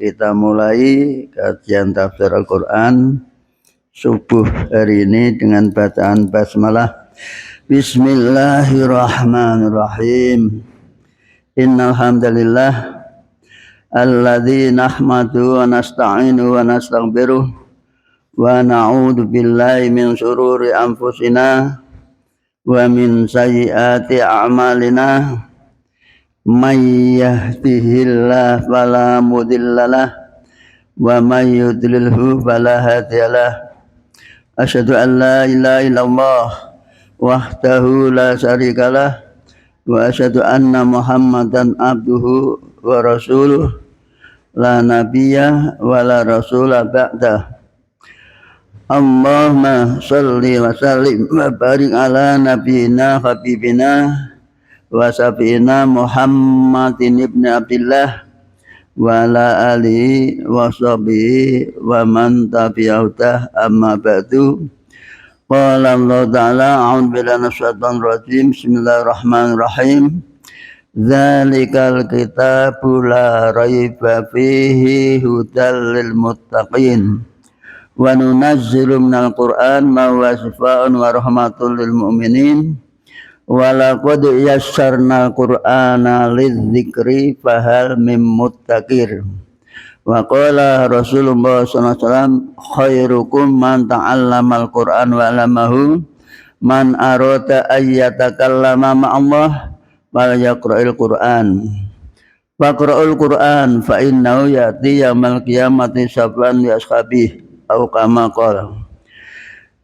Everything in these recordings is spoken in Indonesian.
Kita mulai kajian tafsir Al-Quran subuh hari ini dengan bacaan basmalah. Bismillahirrahmanirrahim. Innal hamdalillah alladzi nahmadu wa nasta'inu wa nastaghfiruh wa na'udzu billahi min shururi anfusina wa min sayyiati a'malina. May yahdihillahu fala mudhillalah wa may yudlilhu fala hadiyalah. Asyhadu an la ilaha illallah wahdahu la syarikalah wa asyhadu anna Muhammadan abduhu wa rasuluh la nabiyya wa la rasula ba'dah. Allahumma shalli wa sallim wa barik ala nabiyyina habibina wa sabiina Muhammadin ibn Abdillah wa ala alihi wa sahbihi wa man tabi'ahu amma ba'du. Qala Allah ta'ala a'udzu billahi minasyaitonir rajim. Bismillahirrahmanirrahim. Dzalikal kitabu la raiba fihi hudal lil muttaqin wa nunazzilu minal qur'an ma huwa shifaa'un wa rahmatul lil mu'minin. Walaqad yassarna Qur'ana lidzikri fahal mim muttaqir. Wa qala Rasulullah sallallahu alaihi wasallam khairukum man ta'allamal Qur'an wa 'allamahu man arada ayyatakallama ma'allah wal yaqra'il Qur'an. Faqra'ul Qur'an fa innahu ya'ti yaumil qiyamati syafi'an li ashabihi au kama qala.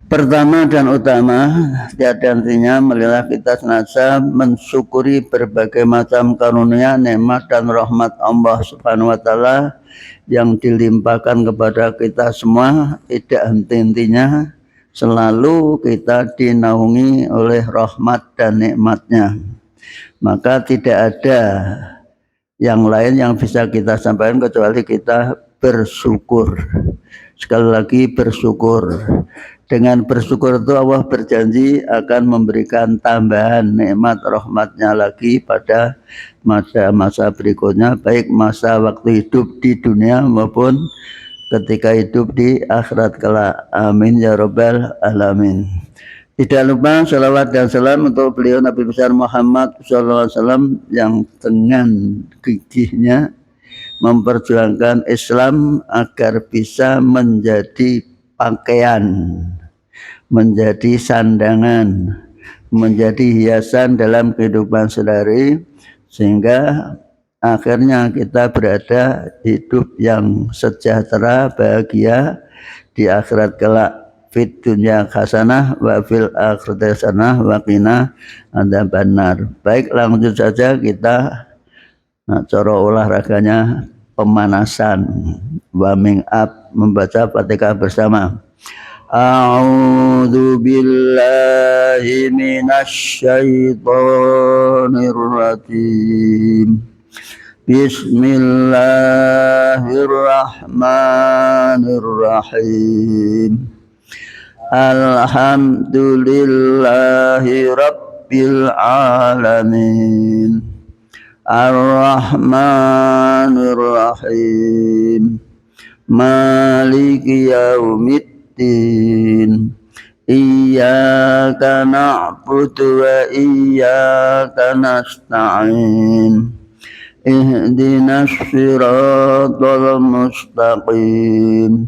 Pertama dan utama, tiada hentinya marilah kita senantiasa mensyukuri berbagai macam karunia, nikmat dan rahmat Allah Subhanahu wa taala yang dilimpahkan kepada kita semua. Tidak henti-hentinya selalu kita dinaungi oleh rahmat dan nikmatnya. Maka tidak ada yang lain yang bisa kita sampaikan kecuali kita bersyukur. Sekali lagi bersyukur. Dengan bersyukur itu Allah berjanji akan memberikan tambahan nikmat rahmatnya lagi pada masa-masa berikutnya, baik masa waktu hidup di dunia maupun ketika hidup di akhirat kelak. Amin ya rabbal alamin. Tidak lupa salawat dan salam untuk beliau Nabi besar Muhammad SAW yang dengan gigihnya memperjuangkan Islam agar bisa menjadi pakaian, menjadi sandangan, menjadi hiasan dalam kehidupan sehari-hari, sehingga akhirnya kita berada hidup yang sejahtera, bahagia di akhirat kelak. Fit dunya hasanah wa fil akhirati hasanah wa qina adzabannar. Baik, langsung saja kita cara olahraganya pemanasan, warming up, membaca Fatihah bersama. A'udzu billahi minasy syaithanir rajim. Bismillahirrahmanirrahim. Alhamdulillahi rabbil alamin. Ar-Rahmanir Rahim. Maliki yaumiddin. Iyyaka na'budu wa iyyaka nasta'in. Ihdinas siratal mustaqim.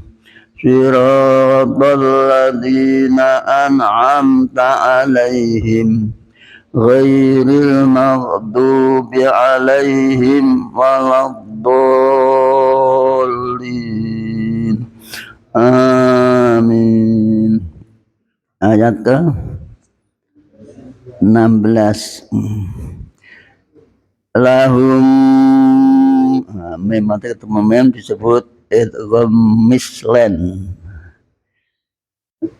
Siratal ladzina an'amta 'alaihim ghairil maghdubi 'alaihim waladdallin. Amin. Ayat ke 16. Lahum mem mati ketemu mem disebut idgham mislen,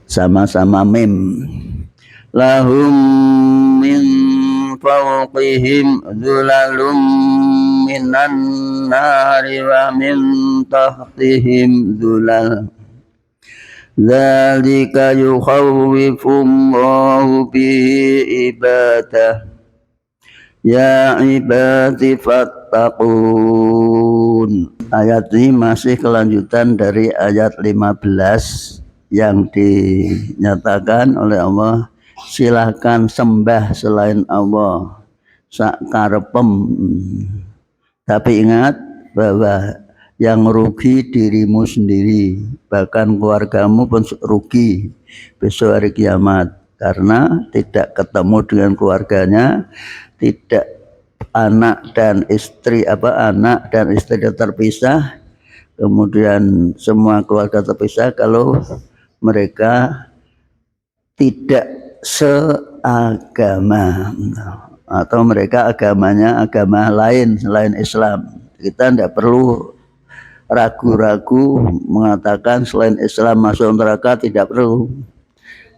sama-sama mem. Lahum min fawqihim dhulalum minan nari wa min tahtihim dhulal. Dzalika yukhawwifullahu bihi ibadah. Ya ibadi fattaqun. Ayat ini masih kelanjutan dari ayat 15 yang dinyatakan oleh Allah, silahkan sembah selain Allah sak karepem, tapi ingat bahwa yang rugi dirimu sendiri, bahkan keluargamu pun rugi besok hari kiamat, karena tidak ketemu dengan keluarganya, tidak anak dan istri terpisah, kemudian semua keluarga terpisah kalau mereka tidak seagama atau mereka agamanya agama lain selain Islam. Kita tidak perlu ragu-ragu mengatakan selain Islam masuk neraka, tidak perlu,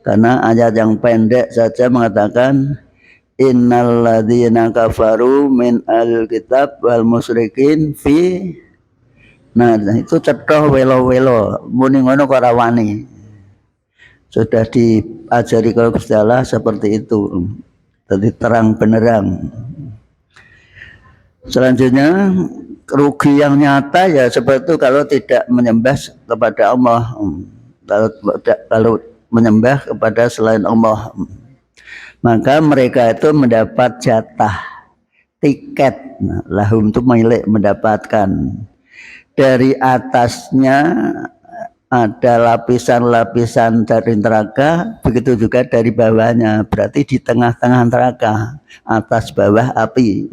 karena ayat yang pendek saja mengatakan innal ladzina kafaru min al-kitab wal musyrikin fi. Nah, itu cetoh welo-welo muni ngono kok ora wani. Sudah diajari kalau Gusti Allah seperti itu. Jadi terang benerang. Selanjutnya rugi yang nyata ya seperti itu kalau tidak menyembah kepada Allah. Kalau menyembah kepada selain Allah, maka mereka itu mendapat jatah tiket. Nah, lahum itu milik, mendapatkan. Dari atasnya ada lapisan-lapisan dari neraka, begitu juga dari bawahnya, berarti di tengah-tengah neraka, atas bawah api.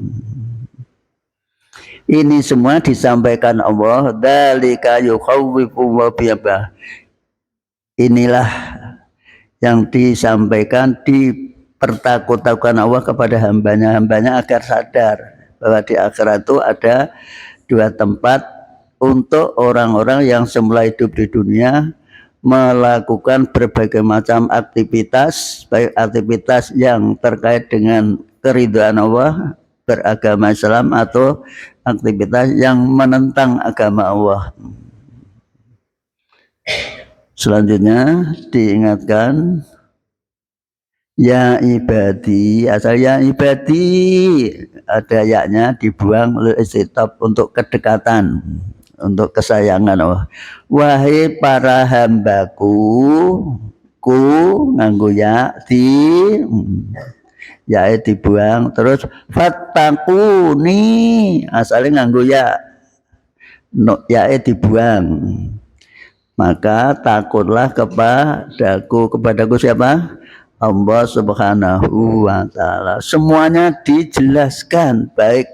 Ini semua disampaikan Allah, dzalika yukhawwifu wa biyabah. Inilah yang disampaikan, dipertakut-takutkan Allah kepada hambanya agar sadar bahwa di akhirat itu ada dua tempat untuk orang-orang yang semula hidup di dunia melakukan berbagai macam aktivitas, baik aktivitas yang terkait dengan keridhaan Allah, beragama Islam, atau aktivitas yang menentang agama Allah. Selanjutnya diingatkan ya ibadi, asal ya ibadi ada yaknya dibuang oleh istitab untuk kedekatan, untuk kesayangan Allah. Wahai para hambaku, ku nganggo ya di ya dibuang, terus fattaquni asalnya nganggo ya no, ya dibuang, maka takutlah kepadaku siapa? Allah Subhanahu wa ta'ala. Semuanya dijelaskan, baik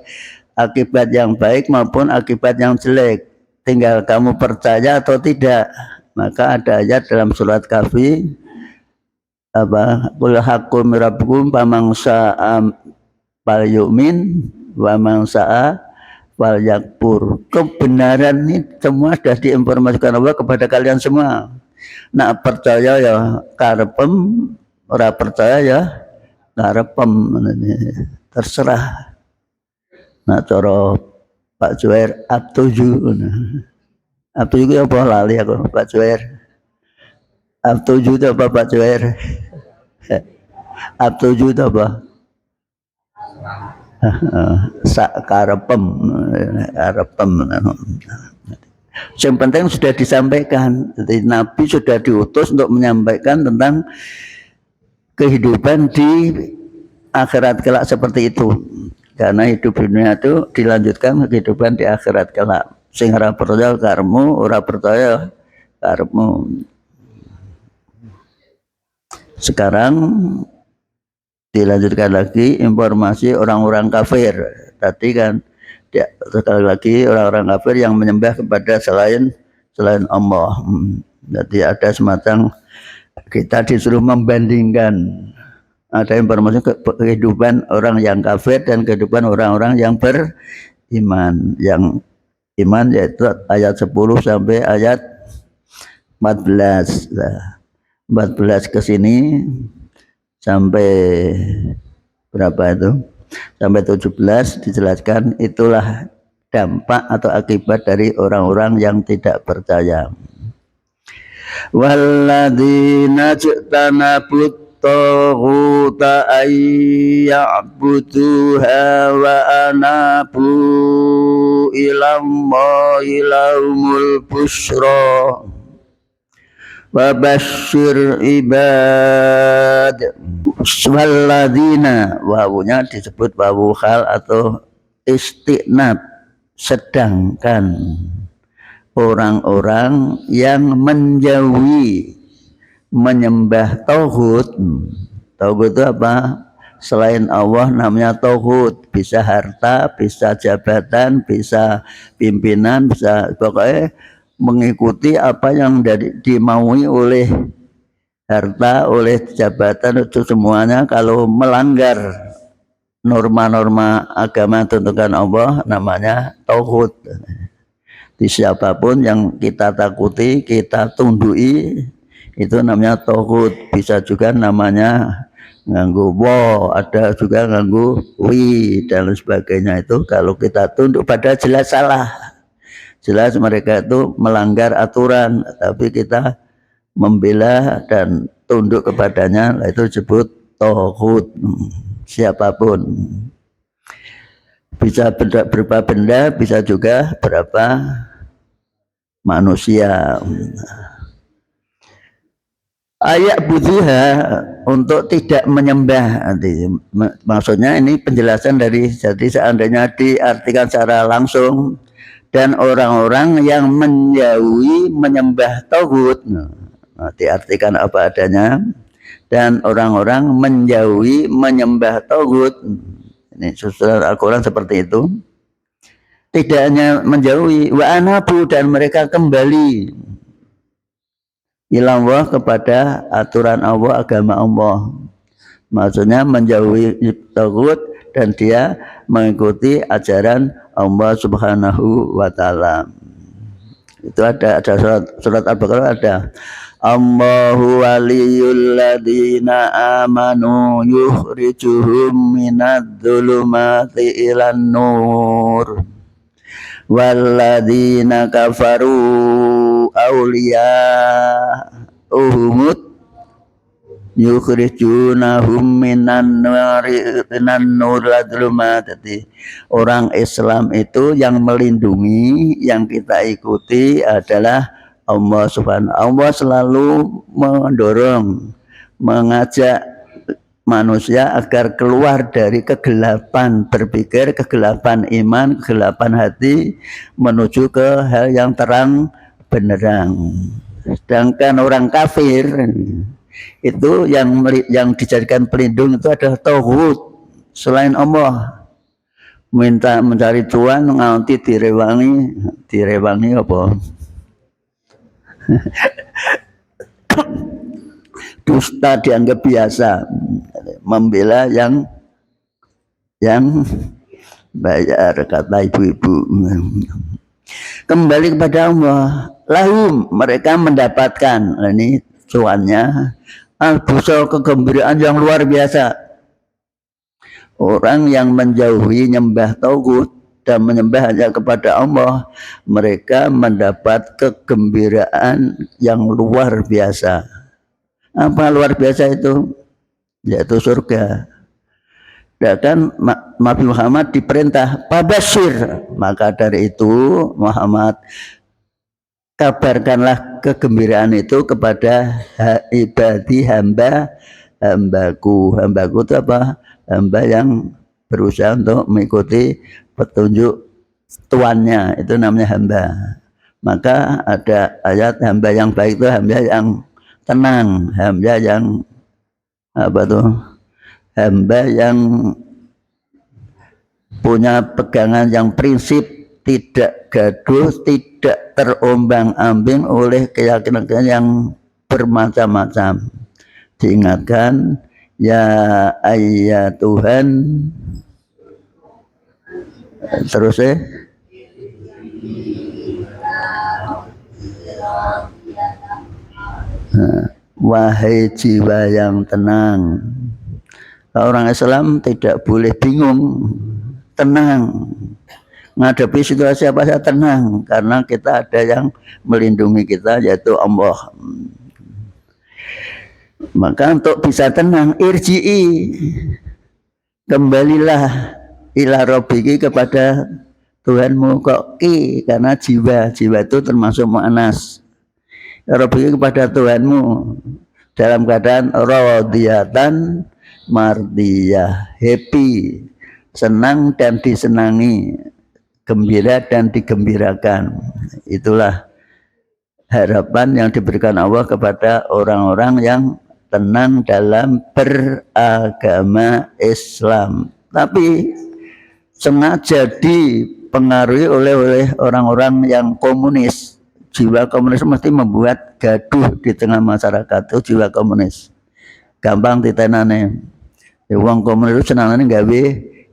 akibat yang baik maupun akibat yang jelek, tinggal kamu percaya atau tidak. Maka ada ayat dalam surat Kahfi, qul haqqu min rabbikum faman syaa'a falyu'min wa man syaa'a falyakfur. Kebenaran ini semua sudah diinformasikan Allah kepada kalian semua. Nak percaya ya karepem, ora percaya ya karepem, terserah. Nah, cara Pak Juwair abtuju. Abtuju itu apa lali aku Pak Juwair. Abtuju itu apa Pak Juwair? Abtuju itu apa? Karepem. Yang penting sudah disampaikan. Jadi Nabi sudah diutus untuk menyampaikan tentang kehidupan di akhirat kelak seperti itu. Karena hidup dunia itu dilanjutkan kehidupan di akhirat kelak. Sing ora percaya karepmu, ora percaya karepmu. Sekarang dilanjutkan lagi informasi orang-orang kafir. Tadi kan sekali lagi orang-orang kafir yang menyembah kepada selain Allah. Jadi ada semacam kita disuruh membandingkan, ada informasi kehidupan orang yang kafir dan kehidupan orang-orang yang beriman. Yang iman yaitu ayat 10 sampai ayat 14. 14 ke sini sampai berapa itu? Sampai 17 dijelaskan itulah dampak atau akibat dari orang-orang yang tidak percaya. Walladzina jtanabut taghuta ayya'buduha wa anabu ilallahi lahumul busra wa basyir ibad. Walladzina, wawunya disebut wawu hal atau istiqnab, sedangkan orang-orang yang menjauhi menyembah tauhid. Tauhid itu apa? Selain Allah namanya tauhid, bisa harta, bisa jabatan, bisa pimpinan, bisa pokoknya mengikuti apa yang dimaui oleh harta, oleh jabatan, itu semuanya kalau melanggar norma-norma agama tentukan Allah namanya tauhid. Di siapapun yang kita takuti, kita tundui, itu namanya tauhid. Bisa juga namanya nganggu wo, ada juga nganggu wi dan sebagainya. Itu kalau kita tunduk pada jelas salah, jelas mereka itu melanggar aturan, tapi kita membela dan tunduk kepadanya, itu disebut tauhid. Siapapun, bisa berupa benda, bisa juga berupa manusia. Ayat budiha, untuk tidak menyembah. Maksudnya ini penjelasan dari, jadi seandainya diartikan secara langsung, dan orang-orang yang menjauhi menyembah tauhid, diartikan apa adanya, dan orang-orang menjauhi menyembah tauhid. Ini susunan Al-Quran seperti itu. Tidak hanya menjauhi, wa anabu, dan mereka kembali ilallah, kepada aturan Allah, agama Allah. Maksudnya menjauhi tauhid dan dia mengikuti ajaran Allah Subhanahu wa taala. Itu ada surat Al-Baqarah ada Allahu waliyul ladzina amanu yukhrijuhum minadh-dhulumati ilan nur walladzina kafaru awliya'uhum yukhrijunahum minan nur ladzumat. Jadi orang Islam itu yang melindungi, yang kita ikuti adalah Allah Subhanahu. Allah selalu mendorong, mengajak manusia agar keluar dari kegelapan berpikir, kegelapan iman, kegelapan hati, menuju ke hal yang terang benderang. Sedangkan orang kafir itu yang dijadikan pelindung itu adalah tauhid, selain Allah. Minta mencari cuan nganti direwangi apa? Dusta dianggap biasa, membela yang bayar, kata ibu-ibu. Kembali kepada Allah, lahum, mereka mendapatkan, ini cuannya, al-busra, kegembiraan yang luar biasa. Orang yang menjauhi nyembah tauhid dan menyembah hanya kepada Allah, mereka mendapat kegembiraan yang luar biasa. Apa luar biasa itu? Yaitu surga. Dan Nabi Muhammad diperintah pabashir, maka dari itu Muhammad kabarkanlah kegembiraan itu kepada ibadi, hambaku. Hambaku itu apa? Hamba yang berusaha untuk mengikuti petunjuk tuannya, itu namanya hamba. Maka ada ayat hamba yang baik itu hamba yang tenang, hamba yang apa tuh? Hamba yang punya pegangan yang prinsip, tidak gaduh, tidak terombang-ambing oleh keyakinan yang bermacam-macam. Diingatkan, ya ayat Tuhan, terus wahai jiwa yang tenang. Orang Islam tidak boleh bingung, tenang menghadapi situasi apa saja, tenang, karena kita ada yang melindungi kita, yaitu Allah. Maka untuk bisa tenang, irji'i, kembalilah ila rabbiki, kepada Tuhanmu. Kok ki? Karena jiwa itu termasuk mu'anas. Rabbiki, kepada Tuhanmu, dalam keadaan radiyatan mardiyah, happy, senang dan disenangi, gembira dan digembirakan. Itulah harapan yang diberikan Allah kepada orang-orang yang tenang dalam beragama Islam. Tapi sengaja dipengaruhi oleh orang-orang yang komunis. Jiwa komunis mesti membuat gaduh di tengah masyarakat. Itu jiwa komunis. Gampang ditenane. Wong komunis itu senangane gawe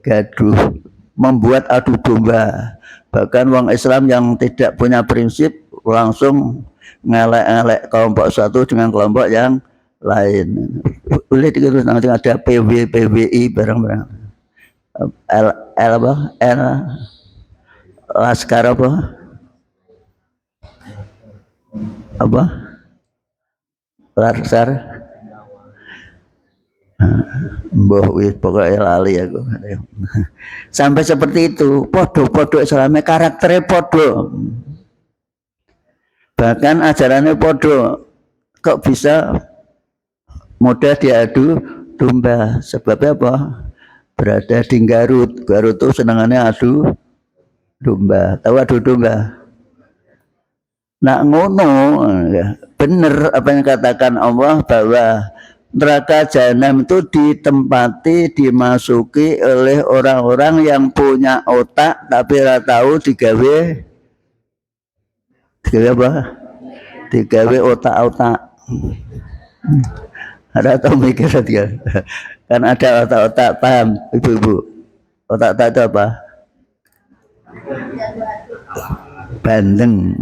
gaduh, membuat adu domba. Bahkan wong Islam yang tidak punya prinsip langsung ngelek-ngelek kelompok satu dengan kelompok yang lain. Boleh dikira nanti ada PWI barang-barang. L apa? L Laskar apa? Apa? Laskar. Mbah wis pokoke lali aku. Sampai seperti itu, podo-podo Islamnya, karakternya podo. Bahkan ajarannya podo. Kok bisa mudah diadu domba? Sebabnya apa? Berada di Garut. Garut itu senangannya adu domba. Tahu adu domba? Nak ngono, ya, benar apa yang katakan Allah bahwa neraka jahanam itu ditempati, dimasuki oleh orang-orang yang punya otak tapi ora tahu digawe apa? Digawe otak-otak. Ada tahu mikir dia. Kan ada otak-otak, paham ibu-ibu? Otak-otak itu apa? Bandeng.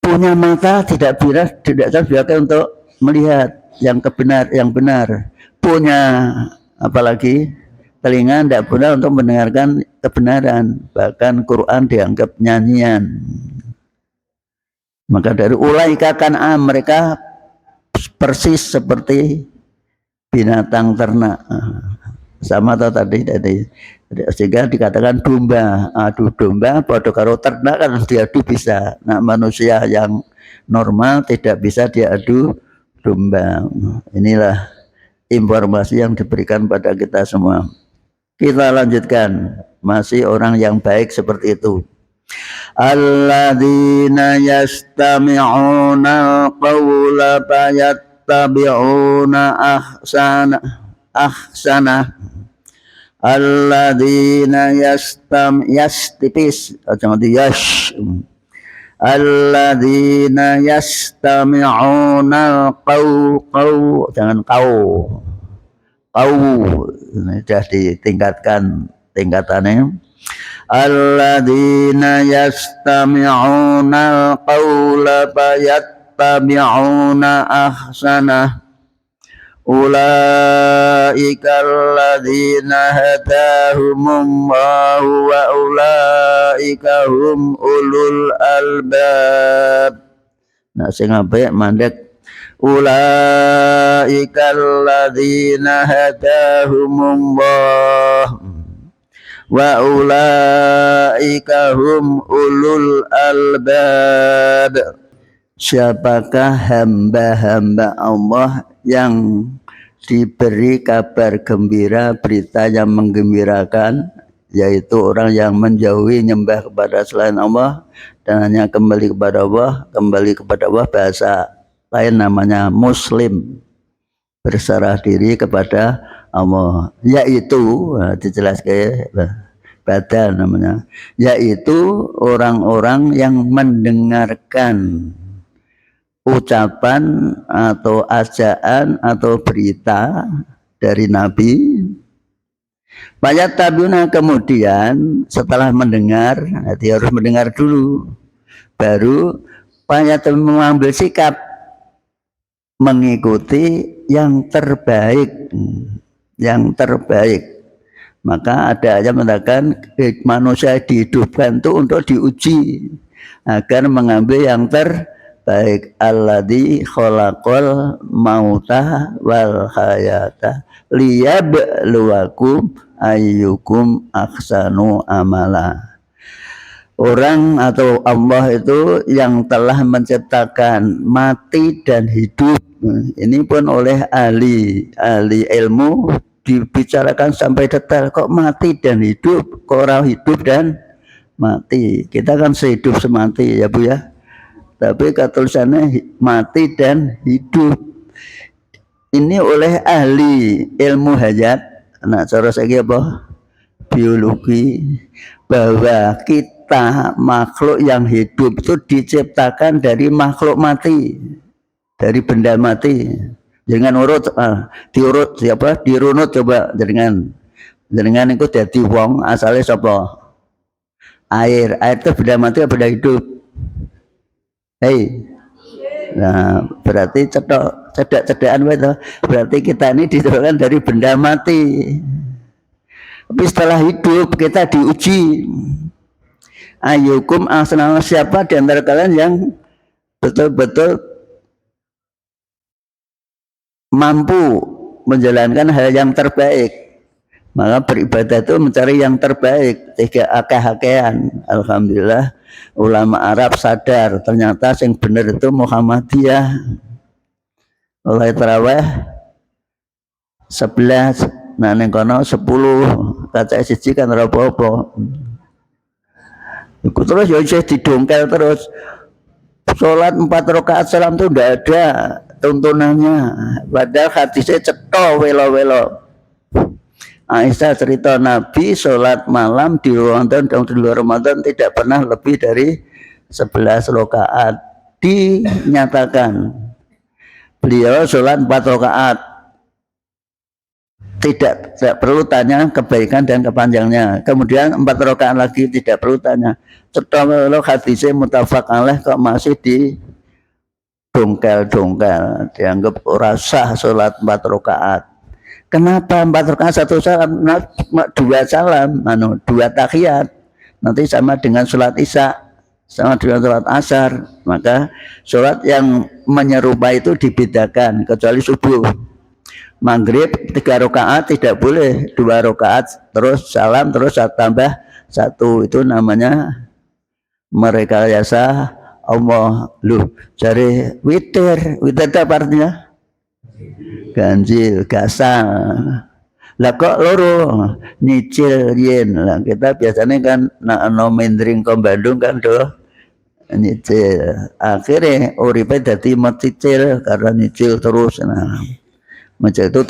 Punya mata tidak biasa untuk melihat yang benar. Punya apalagi telinga tidak benar untuk mendengarkan kebenaran. Bahkan Quran dianggap nyanyian. Maka dari ulaika kan'am, mereka persis seperti binatang ternak. Sama atau tadi sehingga dikatakan domba, adu domba pada karo ternak kan diadu bisa. Nah, manusia yang normal tidak bisa diadu domba. Inilah informasi yang diberikan pada kita semua. Kita lanjutkan, masih orang yang baik seperti itu. Alladzina yastami'una qawla fayattabi'una ahsana. Alladzina yastipis atau yash. Alladzina yastami'una qaw jangan kau ini sudah ditingkatkan tingkatannya. Alladzina yastami'una qawla fayattabi'una ahsana. Ulaika alladzina hadahumullahu wa ulaika hum ulul albab. Nah sing apik mandek ulaika alladzina hadahumullah wa ulaika hum ulul albab. Siapakah hamba-hamba Allah yang diberi kabar gembira, berita yang menggembirakan, yaitu orang yang menjauhi nyembah kepada selain Allah dan hanya kembali kepada Allah. Kembali kepada Allah bahasa lain namanya muslim, berserah diri kepada Allah, yaitu dijelaskan badan namanya, yaitu orang-orang yang mendengarkan ucapan atau ajaan atau berita dari Nabi. Banyak tabiuna, kemudian setelah mendengar, dia harus mendengar dulu, baru banyak mengambil sikap mengikuti yang terbaik. Maka ada yang mengatakan manusia dihidupkan itu untuk diuji agar mengambil yang terbaik. baik alladzi khalaqal mauta wal hayata liyabluwakum ayyukum ahsanu amala. Orang atau Allah itu yang telah menciptakan mati dan hidup. Ini pun oleh ahli ilmu dibicarakan sampai detail. Kok mati dan hidup? Kok orang hidup dan mati? Kita kan sehidup semati ya Bu ya. Tapi tulisannya mati dan hidup. Ini oleh ahli ilmu hayat. Nah, cara saya apa? Biologi, bahwa kita makhluk yang hidup itu diciptakan dari makhluk mati, dari benda mati. Jangan urut, diurut siapa? Dirunut coba dengan itu jadi wong asalnya siapa? Air itu benda mati atau benda hidup? Hei, nah berarti cedak-cedakan itu berarti kita ini diciptakan dari benda mati. Tapi setelah hidup kita diuji. Ayyukum ahsanu, siapa di antara kalian yang betul-betul mampu menjalankan hal yang terbaik. Maka beribadah itu mencari yang terbaik. Tiga akeh-akehan. Alhamdulillah ulama Arab sadar ternyata yang benar itu Muhammadiyah. Mulai tarawih 11, nah ning kono 10 kaca siji kan ora apa-apa. Iku terus ya isih didongkel terus. Salat 4 rakaat salam itu ndak ada tuntunannya. Padahal hadisnya cetha welo-welo. Aisyah cerita Nabi salat malam di Ramadan dan di luar Ramadan tidak pernah lebih dari 11 rakaat. Dinyatakan beliau salat 4 rakaat. Tidak perlu tanya kebaikan dan kepanjangnya. Kemudian 4 rakaat lagi tidak perlu tanya. Cetok hadisnya muttafaq alaih kok masih di dongkel-dongkel, dianggap ora sah salat 4 rakaat. Kenapa 4 rakaat 1 salam? 2 salam, 2 tahiyat. Nanti sama dengan salat Isya, sama dengan salat Asar. Maka salat yang menyerupai itu dibedakan kecuali subuh. Maghrib 3 rakaat tidak boleh, 2 rakaat terus salam terus tambah 1, itu namanya merekayasa Allah. Loh, cari witir apa artinya? Ganjil, gasal. Lah kok loro nyicil yen. Lah kita biasanya kan nak mendring ke Bandung kan do nyicil. Akhirnya uripe dadi mencicil karena nyicil terus. Nah, macam itu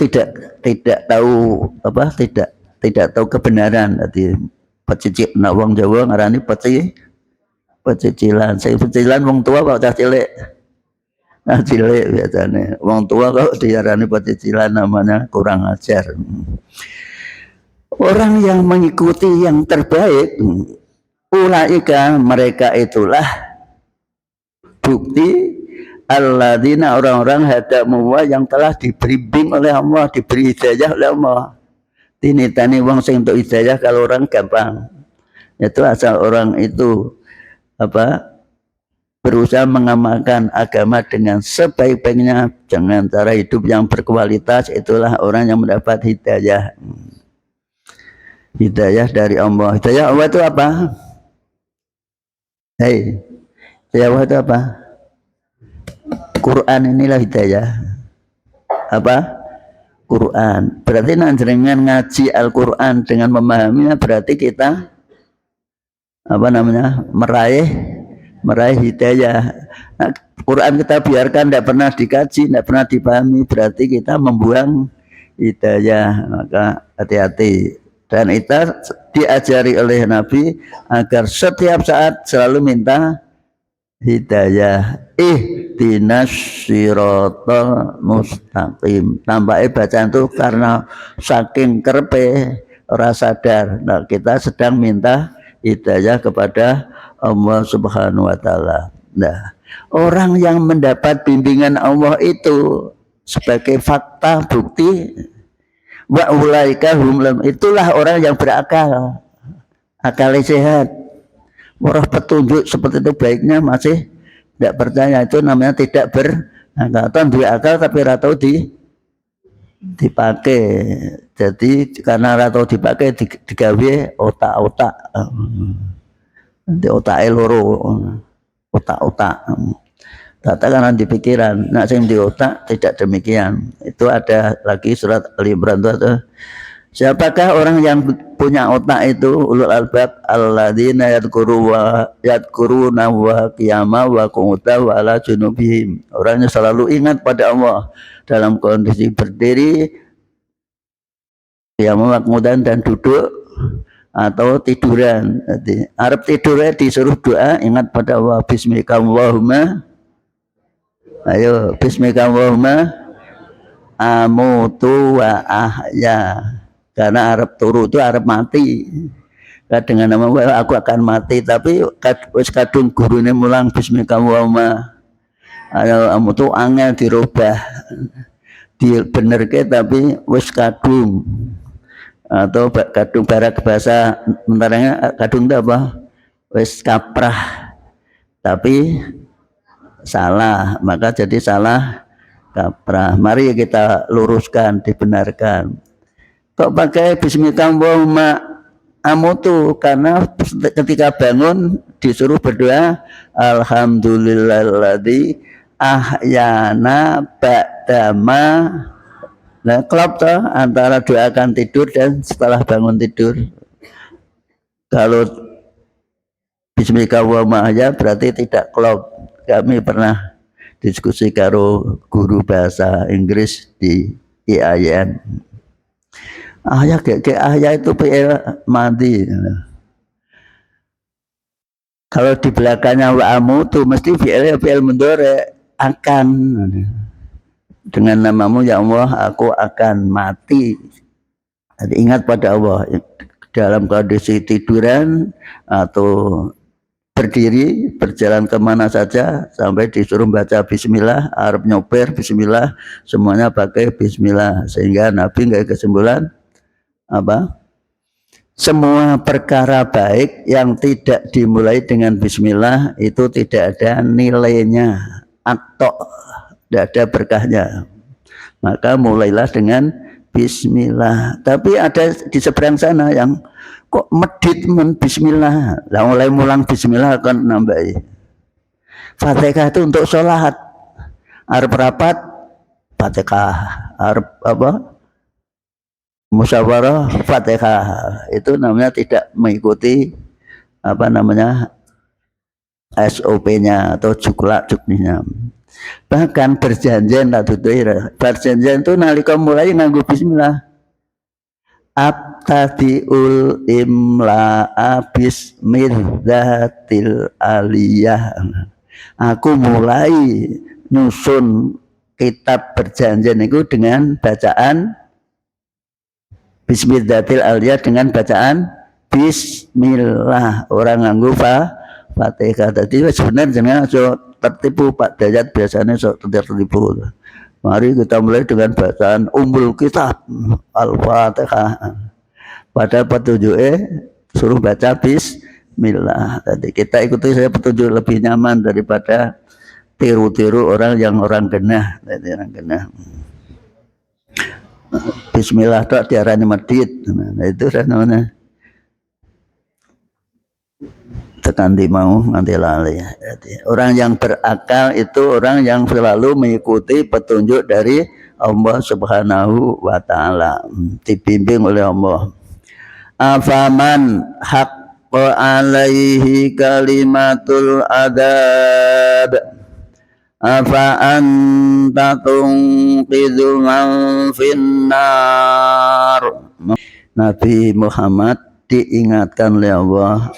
tidak tahu apa, tidak tahu kebenaran. Jadi pecicil, nak wong Jawa ngarani pecicilan. Saya pecicilan wong tua kok cah cilik. Nah, cilik biasanya. Wong tua kok diarani pecicilan namanya kurang ajar. Orang yang mengikuti yang terbaik, ulaika mereka itulah bukti alladzina orang-orang hadamu yang telah dibimbing oleh Allah, diberi hidayah oleh Allah. Tinitani wong sing untuk hidayah kalau orang gampang. Itu asal orang itu berusaha mengamalkan agama dengan sebaik-baiknya dengan cara hidup yang berkualitas, itulah orang yang mendapat hidayah. Hidayah dari Allah. Hidayah Allah itu apa? Hei, hidayah Allah itu apa? Quran, inilah hidayah. Apa? Quran. Berarti dengan ngaji Al-Quran dengan memahaminya berarti kita meraih hidayah. Nah, Quran kita biarkan tidak pernah dikaji, tidak pernah dipahami, berarti kita membuang hidayah. Maka hati-hati. Dan itu diajari oleh Nabi agar setiap saat selalu minta hidayah. Ihdinas siratal mustaqim. Tampaknya bacaan itu karena saking kerpe ora sadar. Nah, kita sedang minta hidayah kepada Allah Subhanahu wa taala. Nah, orang yang mendapat bimbingan Allah itu sebagai fakta bukti wa ulaika hum, itulah orang yang berakal. Akalnya sehat. Warah petunjuk seperti itu baiknya masih tidak percaya, itu namanya tidak berakal. Atau dua akal tapi ratau dipakai. Jadi karena ratau dipakai digawe otak-otak. Nanti otak loro, otak-otak. Tata karena di pikiran, nak sing di otak tidak demikian. Itu ada lagi surat Al-Imran itu. Siapakah orang yang punya otak itu? Ulul albab alladzina yadkuruna wa qiyama wa qu'uda wa ala junubihim. Orangnya selalu ingat pada Allah dalam kondisi berdiri, qiyama wa qu'udan dan duduk atau tiduran. Jadi Arab tidurnya disuruh doa ingat pada Allah. Bismika Allahumma. Ayo bismika Allahumma amutu wa ahya. Karena Arab turu itu Arab mati. Dengan nama aku akan mati, tapi wis kadung gurune mulang bismika Allahumma. Ayo amutu angel dirubah. Dibenerke tapi wis kadung. Atau kadung barak bahasa mentaranya kadung itu apa? Wis kaprah. Tapi salah, maka jadi salah kaprah. Mari kita luruskan, dibenarkan. Kok pakai bismillah Allahumma amutu? Karena ketika bangun disuruh berdoa alhamdulillahilladzi ahyana ba'dama. Nah, klop toh antara doakan tidur dan setelah bangun tidur. Kalau bismillah Allahumma ahya berarti tidak klop. Kami pernah diskusi karo guru bahasa Inggris di IAIN. Ahya kayak ahya itu fi'il madi. Kalau di belakangnya wa amutu mesti fi'il mudhari akan. Dengan namamu ya Allah aku akan mati. Jadi ingat pada Allah dalam kondisi tiduran atau berdiri, berjalan kemana saja sampai disuruh baca bismillah, Arab nyoper bismillah, semuanya pakai bismillah. Sehingga Nabi nggak kesimpulan apa? Semua perkara baik yang tidak dimulai dengan bismillah itu tidak ada nilainya, atau tidak ada berkahnya. Maka mulailah dengan bismillah. Tapi ada di seberang sana yang kok medit bismillah. Lah mulai mulang bismillah akan nambahi. Fatihah itu untuk sholat. Arep rapat Fatihah. Arep apa? Musyawarah Fatihah. Itu namanya tidak mengikuti apa namanya SOP-nya atau jukninya. Bahkan berjanjian tak tutur. Berjanjian itu nalika mulai nganggo bismillah. Abtadiul imla'a bismidzatil aliyah. Aku mulai nyusun kitab perjanjian itu dengan bacaan bismidzatil aliyah, dengan bacaan bismillah. Orang nganggo Fatihah. Tadi sebenarnya jangan tertipu Pak Dayat, biasanya tertipu. Mari kita mulai dengan bacaan Ummul Kitab Al-Fatihah. Pada petunjuknya suruh baca bismillah. Jadi kita ikuti saya petunjuk lebih nyaman daripada tiru-tiru orang genah. Jadi orang genah. Bismillah tak diarani medit. Nah, itu namanya. Tekan di mau nanti lali. Jadi, orang yang berakal itu orang yang selalu mengikuti petunjuk dari Allah Subhanahu wa taala, dibimbing oleh Allah. Afaman haqqa alaihi kalimatul adab afa anta tunqidhu man finnar. Nabi Muhammad diingatkan oleh Allah,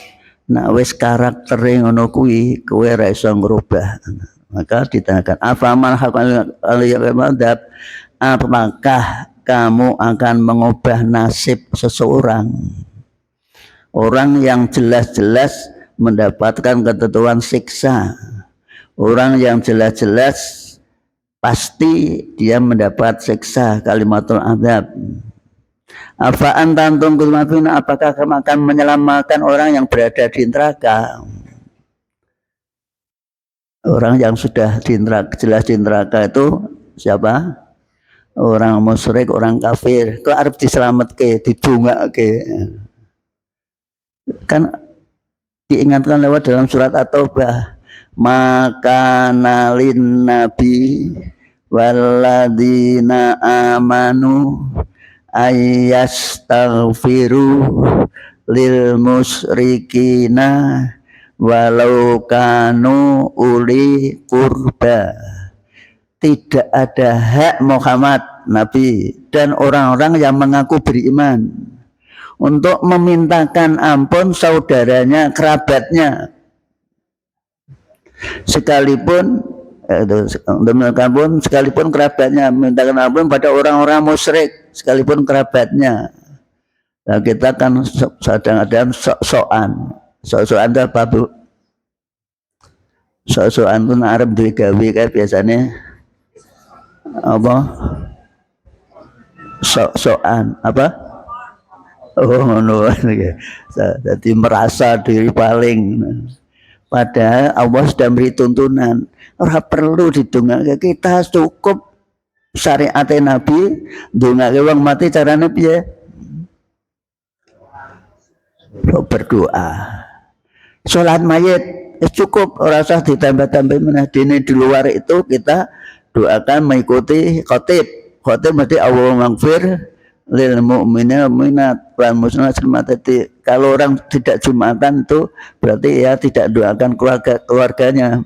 nak wis karaktere ngono kuwi kowe ora iso ngrubah. Maka ditanyakan afaman haqqan al-adab, apakah kamu akan mengubah nasib seseorang, orang yang jelas-jelas mendapatkan ketentuan siksa, orang yang jelas-jelas pasti dia mendapat siksa, kalimatul adab. Afaan tantung kulmafina, apakah kamu akan menyelamatkan orang yang berada di neraka? Orang yang sudah jelas di neraka itu siapa? Orang musyrik, orang kafir. Kok arep diselametke, didongake. Kan diingatkan lewat dalam surat At-Taubah. Maka nalin nabi waladina amanu ayyastaghfiru lil musyrikina walau kanu uli kurba. Tidak ada hak Muhammad Nabi dan orang-orang yang mengaku beriman untuk memintakan ampun saudaranya, kerabatnya, sekalipun sekalipun kerabatnya, mintakan ampun pada orang-orang musyrik sekalipun kerabatnya. Nah, kita kan kadang-kadang sok-sokan itu apa Bu? Sok-sokan itu arep duwe gawe kae biasanya apa? Sok-sokan apa? Oh ngono. Jadi merasa diri paling. Padahal Allah sudah beri tuntunan. Ora perlu didongake, kita cukup syariat Nabi, ndongake wong mati carane piye? Berdoa. Salat mayit cukup, ora usah ditambah-tambah meneh. Dene di luar itu kita doakan mengikuti khatib. Khatib mesti Allahumma maghfir lil mu'minina mu'minat wal muslimat. Kalau orang tidak Jumatan itu berarti ya tidak doakan keluarganya.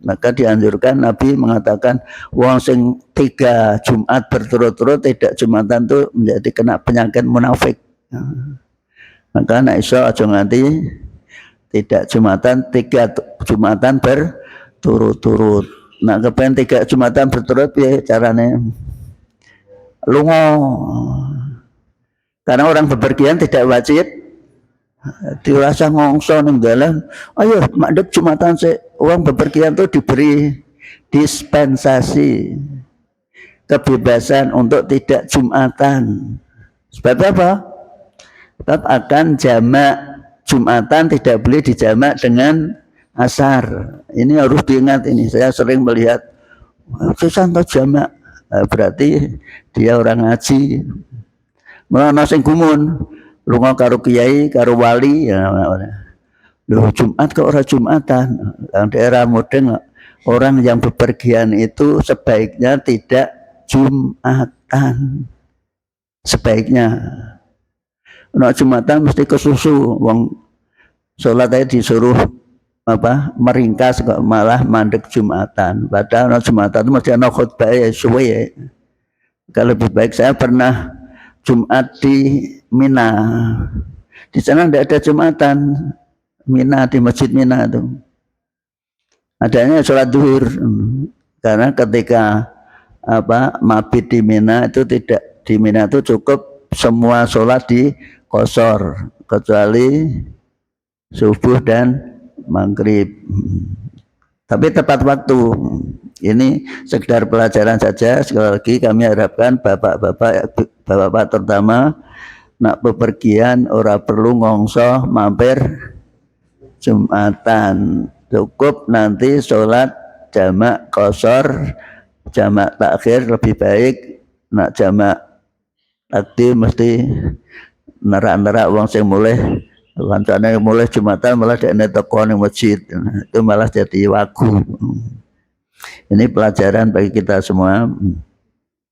Maka dianjurkan Nabi mengatakan wong sing 3 Jumat berturut-turut tidak Jumatan itu menjadi kena penyakit munafik. Maka nek iso aja nganti tidak Jumatan, 3 Jumatan berturut-turut. Nah, kepen 3 Jumatan berturut ya carane lunga. Karena orang bepergian tidak wajib dirasa ngongso ning dalan. Ayo mandek Jumatan sik. Orang bepergian itu diberi dispensasi kebebasan untuk tidak Jumatan. Sebab apa? Sebab akan jamak Jumatan tidak boleh dijamak dengan asar. Ini harus diingat ini. Saya sering melihat susah untuk jamak. Berarti dia orang ngaji. Mulane sing gumun lunga karo kiai, karo wali ya. Loh Jumat kok ora Jumatan? Yang daerah modern orang yang bepergian itu sebaiknya tidak Jumatan. Sebaiknya nek Jumatan mesti kesusu wong salat ae disuruh apa meringkas kok malah mandek Jumatan. Padahal nek Jumatan itu mesti ana khutbah ya suwe ya. Kalau lebih baik saya pernah Jumat di Mina. Di sana tidak ada Jumatan. Mina di Masjid Mina itu. Adanya sholat zuhur. Karena ketika apa mabit di Mina itu tidak, di Mina itu cukup semua sholat di qashar kecuali subuh dan maghrib. Tapi tepat waktu. Ini sekedar pelajaran saja. Sekali lagi kami harapkan bapak-bapak terutama nak bepergian ora perlu ngongso mampir Jumatan. Cukup nanti sholat jamak qashar, jamak takhir lebih baik. Nak jamak takdim mesti nerak-nerak wong sing mulai kancane mulai Jumatan malah dekne teko ning masjid. Itu malah jadi wagu. Ini pelajaran bagi kita semua.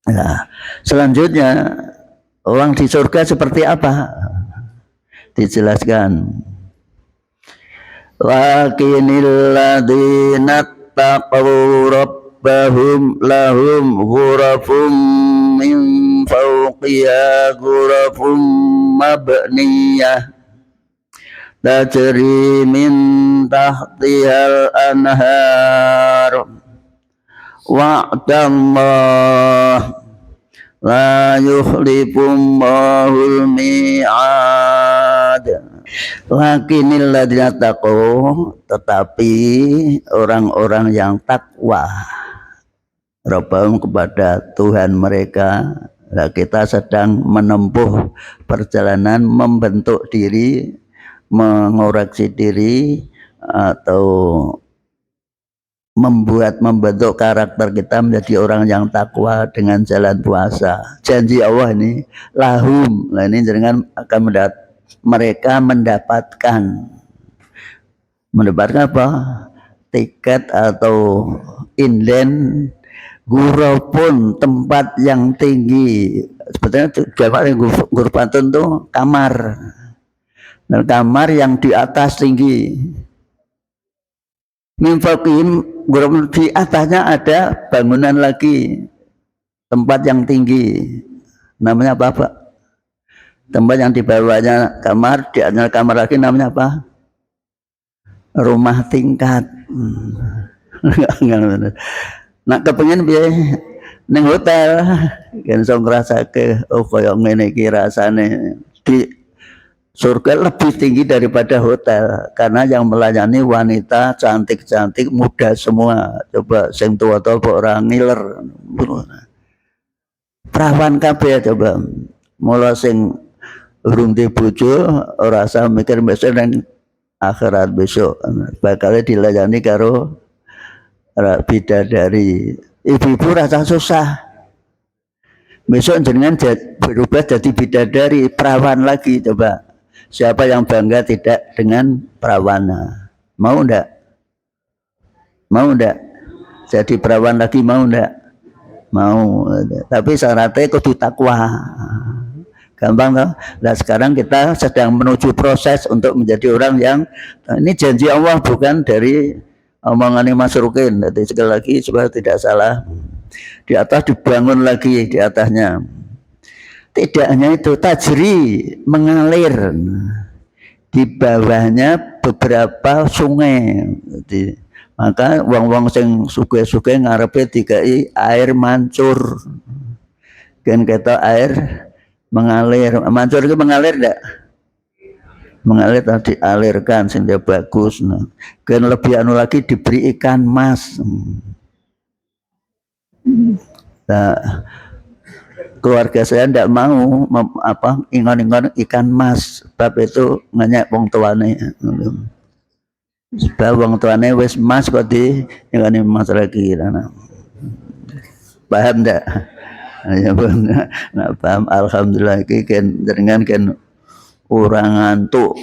Nah, selanjutnya orang di surga seperti apa? Dijelaskan. Lakinil ladzina taqaw rabbahum lahum ghurafun min fawqiha ghurafun mabniyah tajri min tahtihal anhar wa'dallah la yukhlifumahul mi'ad. Lakinil ladzina taqaw, tetapi orang-orang yang takwa Rabbahum kepada Tuhan mereka. Nah, kita sedang menempuh perjalanan membentuk diri, mengoreksi diri atau membentuk karakter kita menjadi orang yang takwa dengan jalan puasa. Janji Allah ini lahum. Nah ini dengan akan mereka mendapatkan apa? Tiket atau inden gurapun, tempat yang tinggi. Sebetulnya gurpatun itu kamar. Dan kamar yang di atas tinggi. Mimfakim, di atasnya ada bangunan lagi, tempat yang tinggi. Namanya apa, Pak? Tempat yang di bawahnya kamar, di atasnya kamar lagi namanya apa? Rumah tingkat. Nak kepengen biaya neng hotel, kan so ngrasake oh koyo ngene iki rasane. Di surga lebih tinggi daripada hotel karena yang melayani wanita cantik-cantik muda semua. Coba sing tua-tua orang ngiler. Perawan kabeh coba. Mula sing urung di bojo ora usah mikir besok nang akhirat besok bakal dilayani karo bidadari. Ibu-ibu rasa susah. Besok jenengan berubah jadi bidadari, perawan lagi coba. Siapa yang bangga tidak dengan perawana? Mau enggak? Mau enggak? Jadi perawan lagi mau enggak? Mau. Tapi syaratnya kudu takwa. Gampang toh? Nah sekarang kita sedang menuju proses untuk menjadi orang yang ini janji Allah bukan dari omongan Mas Rukin. Jadi sekali lagi supaya tidak salah. Di atas dibangun lagi di atasnya. Tidak hanya itu, tajri mengalir di bawahnya beberapa sungai. Jadi, maka wong-wong sing sugih-sugih ngarepe dikai air mancur. Kan kata air mengalir. Mancur itu mengalir enggak? Mengalir tadi alirkan sehingga bagus. Nah, kan lebih anu lagi diberi ikan mas. Nah, keluarga saya tidak mau ingon-ingon ikan mas, sebab itu nanya wong tuane. Sebab wong tuane wis mas kok di ingoni mas lagi. Paham enggak? Ya benar. Nah, paham. Alhamdulillah iki kan dengan kan orang ngantuk.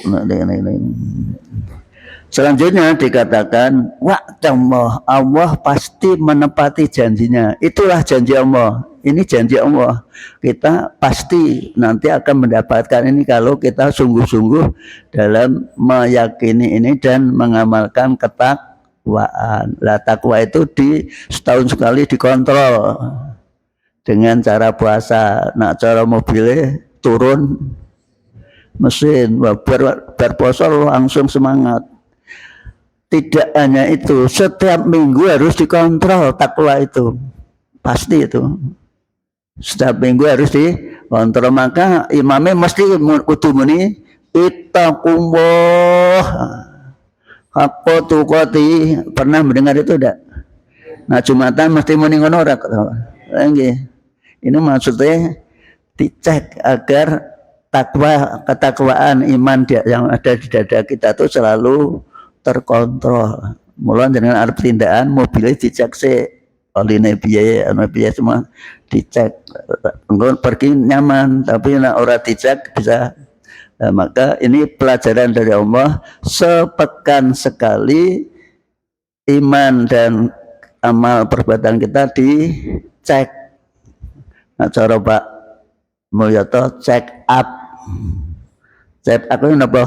Selanjutnya dikatakan wa'dallah, Allah pasti menepati janjinya. Itulah janji Allah. Ini janji Allah. Kita pasti nanti akan mendapatkan ini kalau kita sungguh-sungguh dalam meyakini ini dan mengamalkan ketakwaan. Lah takwa itu setahun sekali dikontrol dengan cara puasa. Nah cara mobilnya turun mesin, berpuasa langsung semangat. Tidak hanya itu, setiap minggu harus dikontrol takwa itu. Pasti itu. Setiap minggu harus dikontrol. Maka imamnya mesti kudu muni ittaqullah haqqa tuqati. Pernah mendengar itu enggak? Nah, Jumatan mesti muni ngono ora. Ini maksudnya dicek agar ketakwaan iman yang ada di dada kita itu selalu terkontrol. Mulai dengan arep tindakan mobilnya dicek sih oleh biaya semua dicek. Engko pergi nyaman, tapi nek ora dicek bisa. Nah, maka ini pelajaran dari Allah, sepekan sekali iman dan amal perbuatan kita dicek. Nah, cara Pak Mulyoto check up. Check up itu apa?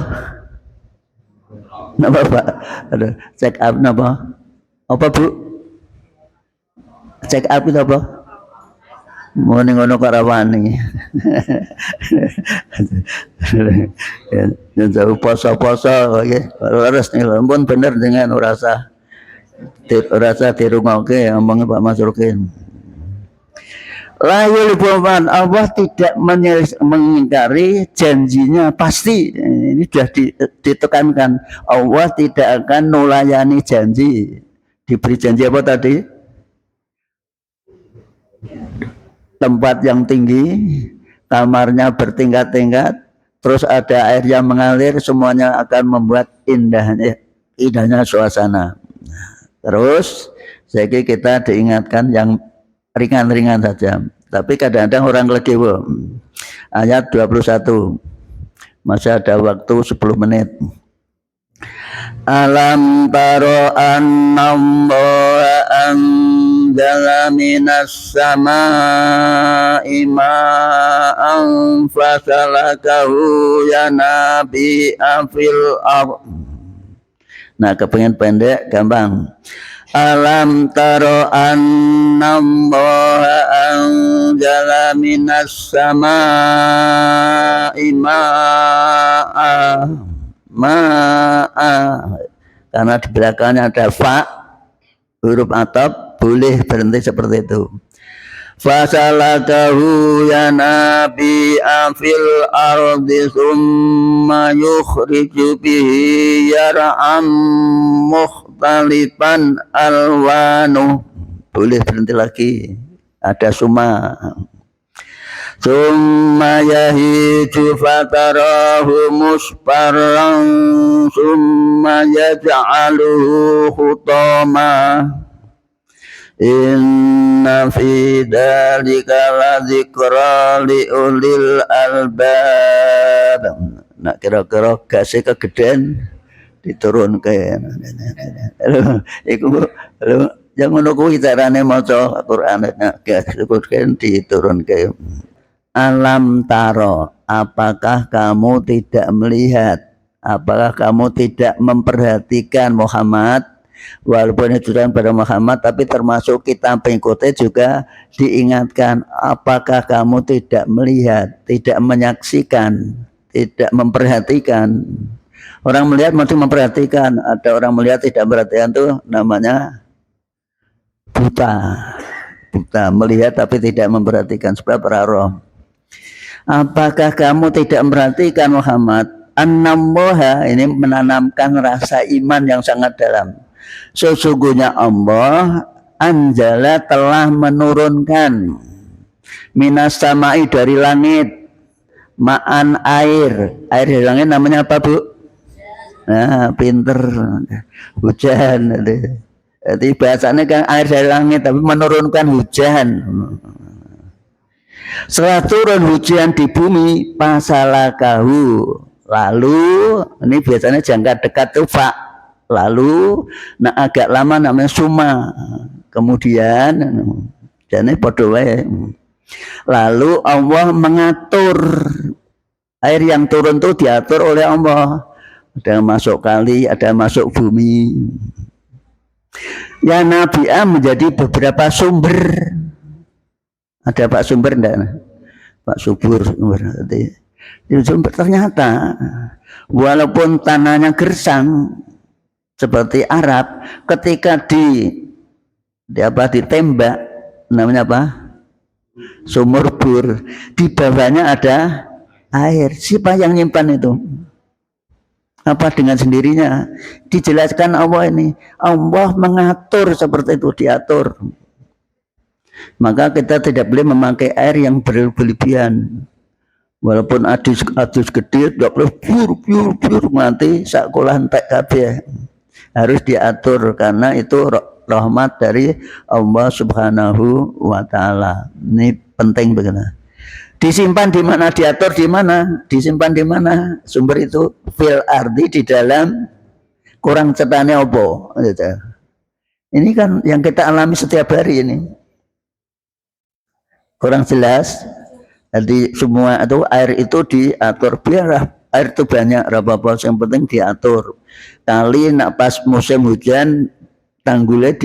Napa Pak? Ada check up napa? Apa Bu? Check up itu apa? Mau ngono kok rawani. Ya jauh poso-poso nggih. Leres nih pun bener dengan rasa dirungokke omongnya Pak Mas Rukin. Layul buman, Allah tidak mengingkari janjinya pasti. Ini sudah ditekankan. Allah tidak akan nulayani janji. Diberi janji apa tadi? Tempat yang tinggi, kamarnya bertingkat-tingkat, terus ada air yang mengalir, semuanya akan membuat indahnya suasana. Terus kita diingatkan yang ringan-ringan saja. Tapi kadang-kadang orang legewo. Ayat 21. Masih ada waktu 10 menit. Alam taro annallaha anzala minas samaa'i ma'an fasalakahu yanabi'a fil ardh. Nah, kepengen pendek gampang. Alam taro annallaha anzala minas samaa'i ma'a karena di belakangnya ada fa huruf atop, boleh berhenti seperti itu. Fasalakahu yanabi'a fil ardi summa yukhriju bihi yar'am mukhtalifan alwanu, boleh berhenti lagi, ada summa. Summa yahiju fatarahu musparran summa yaj'aluhu khutama inna fi dzalika ladzikra li ulil albab. Nah, kira-kira gasnya kegedean diturunkan. Iku yang ngono kuwi carane maca Al-Qur'an, gas kegedean diturunkan. Alam taro, apakah kamu tidak melihat, apakah kamu tidak memperhatikan Muhammad, walaupun itu pada Muhammad, tapi termasuk kita pengikutnya juga diingatkan, apakah kamu tidak melihat, tidak menyaksikan, tidak memperhatikan. Orang melihat mesti memperhatikan, ada orang melihat tidak memperhatikan, itu namanya buta, melihat tapi tidak memperhatikan, sebab roh. Apakah kamu tidak memperhatikan Muhammad? An-Namoha, ini menanamkan rasa iman yang sangat dalam. Sesungguhnya Allah anjala telah menurunkan minas samai dari langit, ma'an air dari langit namanya apa, Bu? Nah, pinter, hujan. Jadi bahasanya kan air dari langit, tapi menurunkan hujan. Setelah turun hujan di bumi, pasalakahu, lalu ini biasanya jangka dekat tuh fa, lalu nah agak lama namanya suma, kemudian jadi podo wae. Lalu Allah mengatur air yang turun tuh diatur oleh Allah, ada masuk kali, ada masuk bumi. Ya Nabi'ah menjadi beberapa sumber. Ada Pak Sumber enggak? Pak Subur sumber. Sumber ternyata walaupun tanahnya gersang seperti Arab, ketika ditembak namanya apa? Sumur bor, di bawahnya ada air. Siapa yang nyimpan itu? Apa dengan sendirinya? Dijelaskan Allah ini. Allah mengatur seperti itu, diatur. Maka kita tidak boleh memakai air yang berlebihan. Walaupun adus gede, tidak boleh pur mati sakulah entek kabeh. Harus diatur karena itu rahmat dari Allah Subhanahu wa taala. Ini penting begitu. Disimpan di mana, diatur di mana, disimpan di mana sumber itu? Fil ardi, di dalam, kurang cetane opo gitu. Ini kan yang kita alami setiap hari ini. Kurang jelas. Jadi semua itu air itu diatur, biar air itu banyak apa-apa, yang penting diatur. Kali nak pas musim hujan tanggulnya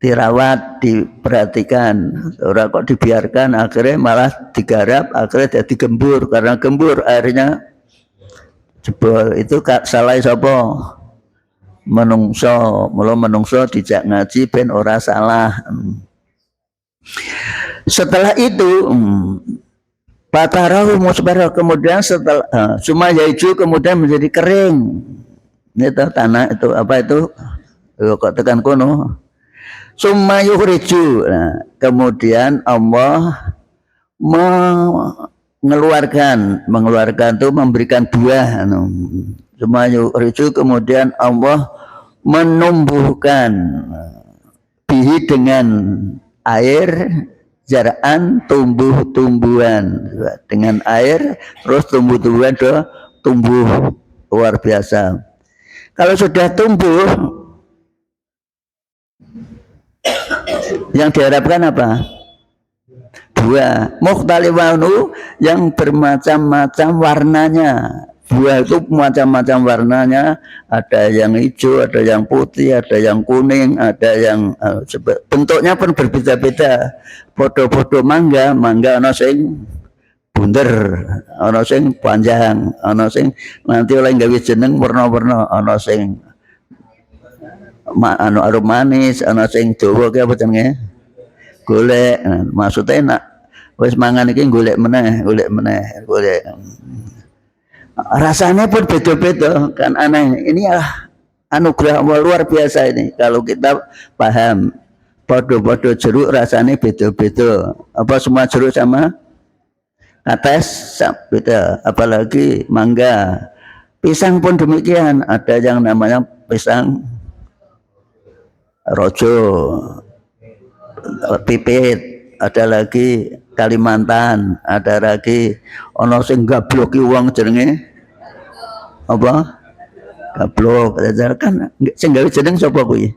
dirawat, diperhatikan. Orang kok dibiarkan, akhirnya malah digarap, akhirnya jadi gembur. Karena gembur airnya jebol. Itu salah sapa? Menungso. Mula menungso dijak ngaji ben ora salah. Setelah itu patarahu musbarah, kemudian setelah summa yaitu kemudian menjadi kering. Itu tanah itu apa itu? Kok tekan kono. Summa yukhriju. Nah, kemudian Allah mengeluarkan itu memberikan buah. Summa yukhriju, kemudian Allah menumbuhkan bihi dengan air zaraan tumbuh-tumbuhan, dengan air terus tumbuh-tumbuhan tumbuh luar biasa. Kalau sudah tumbuh, yang diharapkan apa? Buah mukhtalifanu yang bermacam-macam warnanya. Buah itu macam-macam warnanya, ada yang hijau, ada yang putih, ada yang kuning, ada yang bentuknya pun berbeda-beda. Podo-podo mangga ana sing bunder, ana sing panjang, ana sing nanti oleh gawe jeneng warna-warna, ana sing arum manis, ana sing dawa ki apa jenenge? Golek. Maksudnya nak wis mangan iki golek meneh. Rasanya pun beda-beda, kan aneh. Ini anugerah Allah luar biasa ini. Kalau kita paham, podo-podo jeruk rasanya beda-beda. Apa semua jeruk sama? Atas beda. Apalagi mangga. Pisang pun demikian. Ada yang namanya pisang rojo, pipit, ada lagi Kalimantan, ada lagi ono sing gabloki wong jenenge apa? Gablok. Kan sing gawe jeneng sapa kuwi?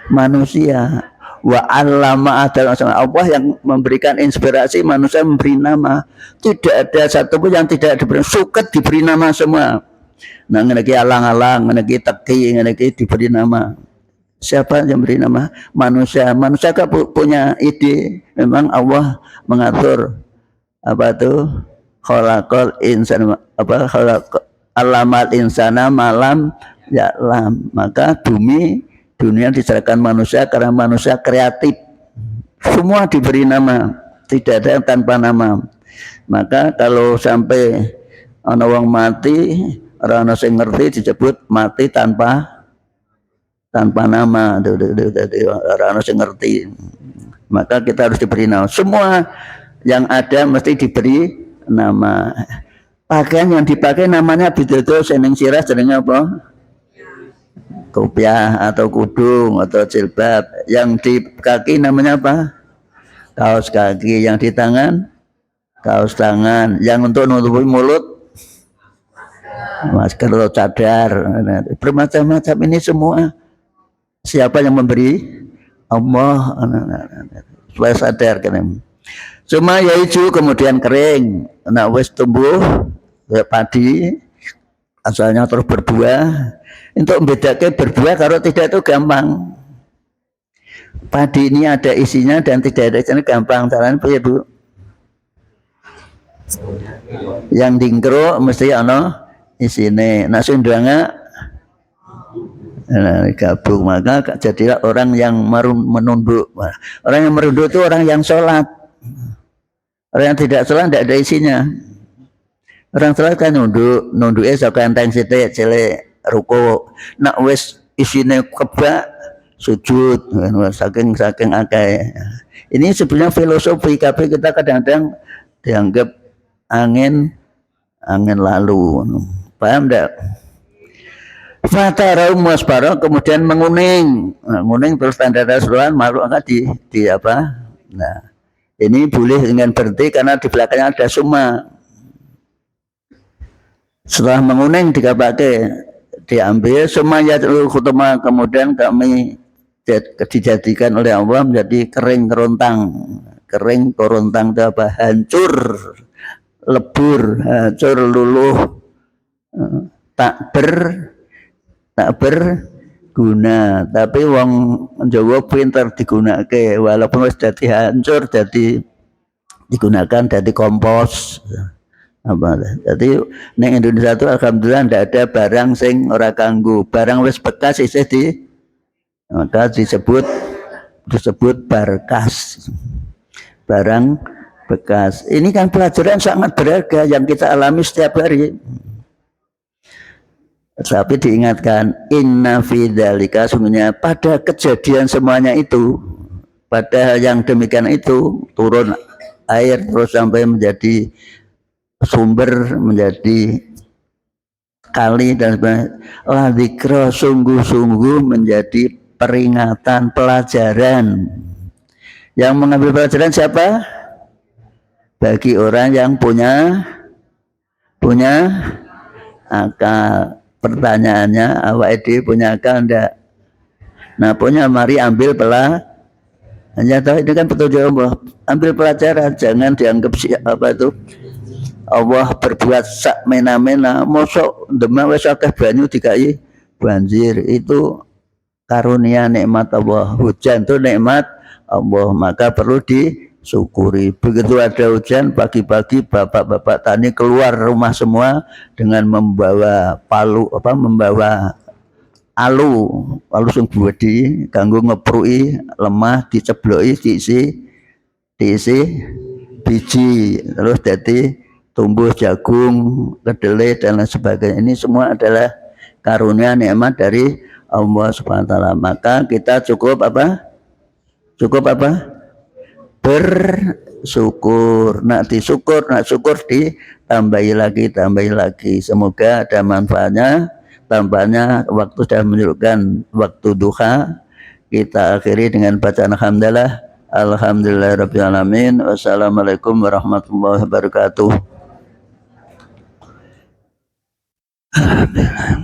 Manusia. Wa 'allama Allah yang memberikan inspirasi, manusia memberi nama. Tidak ada satupun yang tidak diberi, suket diberi nama semua. Nah, ngene iki alang-alang, ngene iki teki, ngene iki diberi nama. Siapa yang beri nama? Manusia. Manusia kan punya ide. Memang Allah mengatur apa itu? Khalaqal insan, apa alamal insana malam ya'lam. Maka dunia diserahkan manusia karena manusia kreatif. Semua diberi nama, tidak ada yang tanpa nama. Maka kalau sampai ana wong mati, orang sing ngerti disebut mati tanpa nama, orang harus ngerti. Maka kita harus diberi nama. Semua yang ada mesti diberi nama. Pakaian yang dipakai namanya bidadari, seneng sirah jenenge apa? Kopiah atau kudung atau jilbab. Yang di kaki namanya apa? Kaos kaki. Yang di tangan kaos tangan. Yang untuk nutupi mulut masker atau cadar. Bermacam-macam ini semua. Siapa yang memberi? Allah. Supaya sadar kan. Cuma ya hijau kemudian kering. Nah wis tumbuh padi asalnya terus berbuah. Untuk membedakan berbuah kalau tidak itu gampang. Padi ini ada isinya dan tidak ada isinya gampang. Caranya apa ya Bu? Yang dingkro mesti ana isine. Nah sundanga gabung, maka jadilah orang yang menunduk. Orang yang menunduk itu orang yang sholat. Orang yang tidak sholat tidak ada isinya. Orang sholat kan nunduknya sok enteng sithik cilik ruku. Nak wis isine kebak sujud saking akeh. Ini sebenarnya filosofi kabeh kita kadang-kadang dianggap angin lalu. Paham enggak? Fatarau muasbaro kemudian menguning, menguning terus tanda seruan malu angkat di apa? Nah, ini boleh dengan berhenti karena di belakangnya ada summa. Setelah menguning dipakai, diambil summa ya khutma, kemudian kami dijadikan oleh Allah menjadi kering kerontang itu apa? Hancur, lebur, hancur luluh, tak berguna, tapi wong Jawa pinter digunakake walaupun wis dadi hancur, jadi digunakan jadi kompos apa. Jadi ning Indonesia itu alhamdulillah ndak ada barang sing ora kanggo, barang wis bekas isih maka disebut barkas, barang bekas. Ini kan pelajaran sangat berharga yang kita alami setiap hari. Tapi diingatkan, inna fi dzalika, sungguhnya pada kejadian semuanya itu, pada yang demikian itu turun air terus sampai menjadi sumber, menjadi kali dan sebagainya. La dzikra sungguh-sungguh menjadi peringatan pelajaran. Yang mengambil pelajaran siapa? Bagi orang yang punya akal. Pertanyaannya, awak ide punya akal enggak? Nah, punya, mari ambil hanya tahu ini kan petunjuk Allah. Ambil pelajaran, jangan dianggap apa itu Allah berbuat sak mena-mena. Mosok demak wis akeh banyu dikai banjir. Itu karunia nikmat Allah. Hujan itu nikmat Allah, maka perlu disyukuri. Begitu ada hujan, pagi-pagi bapak-bapak tani keluar rumah semua dengan membawa membawa alu sing gede kanggo ngepruki lemah, dicebloki diisi biji, terus jadi tumbuh jagung, kedelai dan lain sebagainya. Ini semua adalah karunia nikmat dari Allah Subhanahu wa taala. Maka kita cukup apa? Bersyukur. Nak syukur ditambahi lagi. Semoga ada manfaatnya. Tampaknya waktu sudah menunjukkan waktu duha. Kita akhiri dengan bacaan alhamdulillah. Alhamdulillahirabbil alamin. Wassalamualaikum warahmatullahi wabarakatuh. Alhamdulillah.